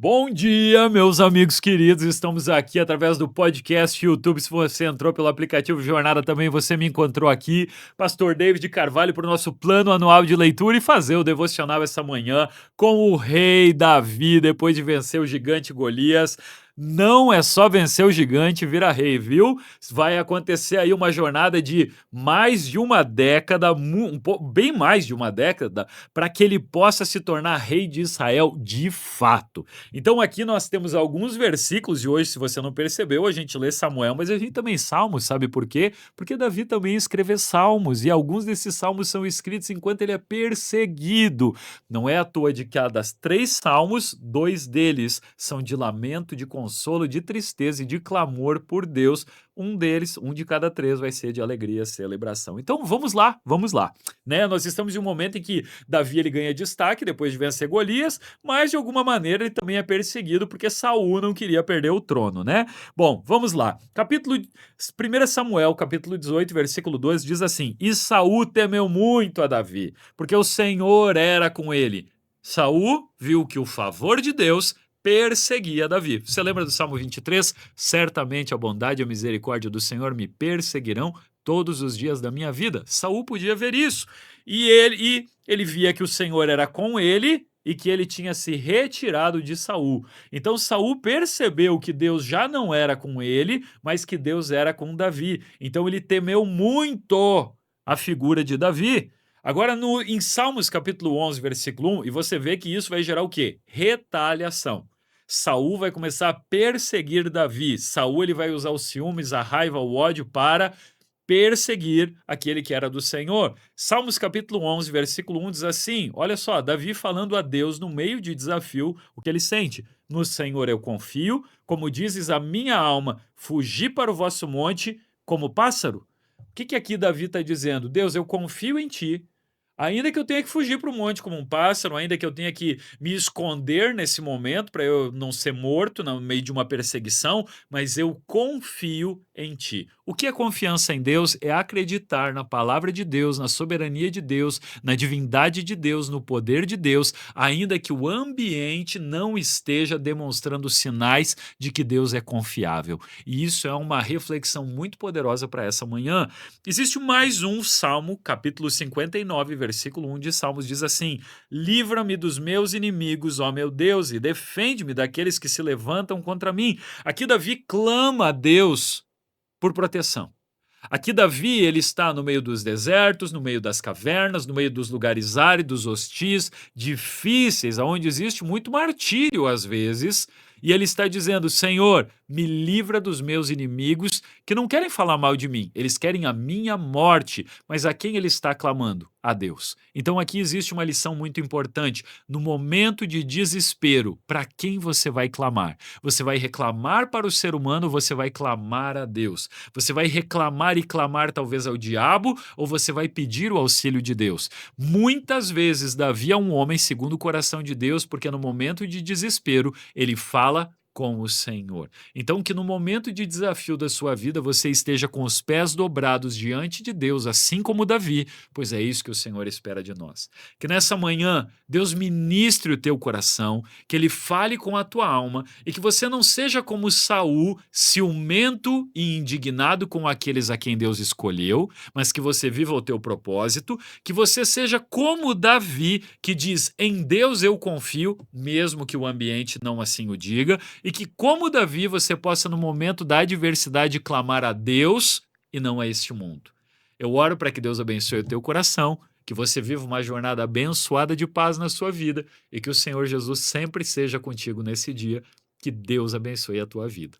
Bom dia, meus amigos queridos. Estamos aqui através do podcast YouTube. Se você entrou pelo aplicativo Jornada também, você me encontrou aqui, Pastor David Carvalho, para o nosso plano anual de leitura e fazer o devocional essa manhã com o rei Davi, depois de vencer o gigante Golias. Não é só vencer o gigante, vira rei, viu? Vai acontecer aí uma jornada de mais de uma década, bem mais de uma década, para que ele possa se tornar rei de Israel de fato. Então aqui nós temos alguns versículos e hoje, se você não percebeu, a gente lê Samuel, mas a gente também Salmos, sabe por quê? Porque Davi também escreveu salmos e alguns desses salmos são escritos enquanto ele é perseguido. Não é à toa de que das 3 salmos, 2 deles são de lamento, de consolo, de tristeza e de clamor por Deus. Um deles, um de cada 3, vai ser de alegria, celebração. Então vamos lá, né? Nós estamos em um momento em que Davi ele ganha destaque depois de vencer Golias, mas de alguma maneira ele também é perseguido porque Saul não queria perder o trono, né? Bom, vamos lá. 1 Samuel, capítulo 18, versículo 12, diz assim: E Saul temeu muito a Davi, porque o Senhor era com ele. Saul viu que o favor de Deus perseguia Davi. Você lembra do Salmo 23? Certamente a bondade e a misericórdia do Senhor me perseguirão todos os dias da minha vida. Saul podia ver isso. E ele via que o Senhor era com ele e que ele tinha se retirado de Saul. Então Saul percebeu que Deus já não era com ele, mas que Deus era com Davi. Então ele temeu muito a figura de Davi. Agora, em Salmos capítulo 11, versículo 1, e você vê que isso vai gerar o quê? Retaliação. Saul vai começar a perseguir Davi. Saul ele vai usar os ciúmes, a raiva, o ódio para perseguir aquele que era do Senhor. Salmos capítulo 11, versículo 1 diz assim, olha só, Davi falando a Deus no meio de desafio, o que ele sente. No Senhor eu confio, como dizes a minha alma, fugi para o vosso monte como pássaro. O que aqui Davi está dizendo? Deus, eu confio em ti. Ainda que eu tenha que fugir para o monte como um pássaro, ainda que eu tenha que me esconder nesse momento para eu não ser morto no meio de uma perseguição, mas eu confio em ti. O que é confiança em Deus? É acreditar na palavra de Deus, na soberania de Deus, na divindade de Deus, no poder de Deus, ainda que o ambiente não esteja demonstrando sinais de que Deus é confiável. E isso é uma reflexão muito poderosa para essa manhã. Existe mais um salmo, capítulo 59, versículo 1 de Salmos, diz assim: Livra-me dos meus inimigos, ó meu Deus, e defende-me daqueles que se levantam contra mim. Aqui Davi clama a Deus por proteção. Aqui Davi, ele está no meio dos desertos, no meio das cavernas, no meio dos lugares áridos, hostis, difíceis, onde existe muito martírio às vezes, e ele está dizendo: Senhor, me livra dos meus inimigos que não querem falar mal de mim, eles querem a minha morte. Mas a quem ele está clamando? A Deus. Então aqui existe uma lição muito importante. No momento de desespero, para quem você vai clamar? Você vai reclamar para o ser humano ou você vai clamar a Deus? Você vai reclamar e clamar talvez ao diabo ou você vai pedir o auxílio de Deus? Muitas vezes Davi é um homem segundo o coração de Deus, porque no momento de desespero ele fala com o Senhor. Então que no momento de desafio da sua vida você esteja com os pés dobrados diante de Deus, assim como Davi, pois é isso que o Senhor espera de nós. Que nessa manhã Deus ministre o teu coração, que ele fale com a tua alma e que você não seja como Saul, ciumento e indignado com aqueles a quem Deus escolheu, mas que você viva o teu propósito, que você seja como Davi, que diz: em Deus eu confio, mesmo que o ambiente não assim o diga, e que como Davi você possa no momento da adversidade clamar a Deus e não a este mundo. Eu oro para que Deus abençoe o teu coração, que você viva uma jornada abençoada de paz na sua vida e que o Senhor Jesus sempre seja contigo nesse dia. Que Deus abençoe a tua vida.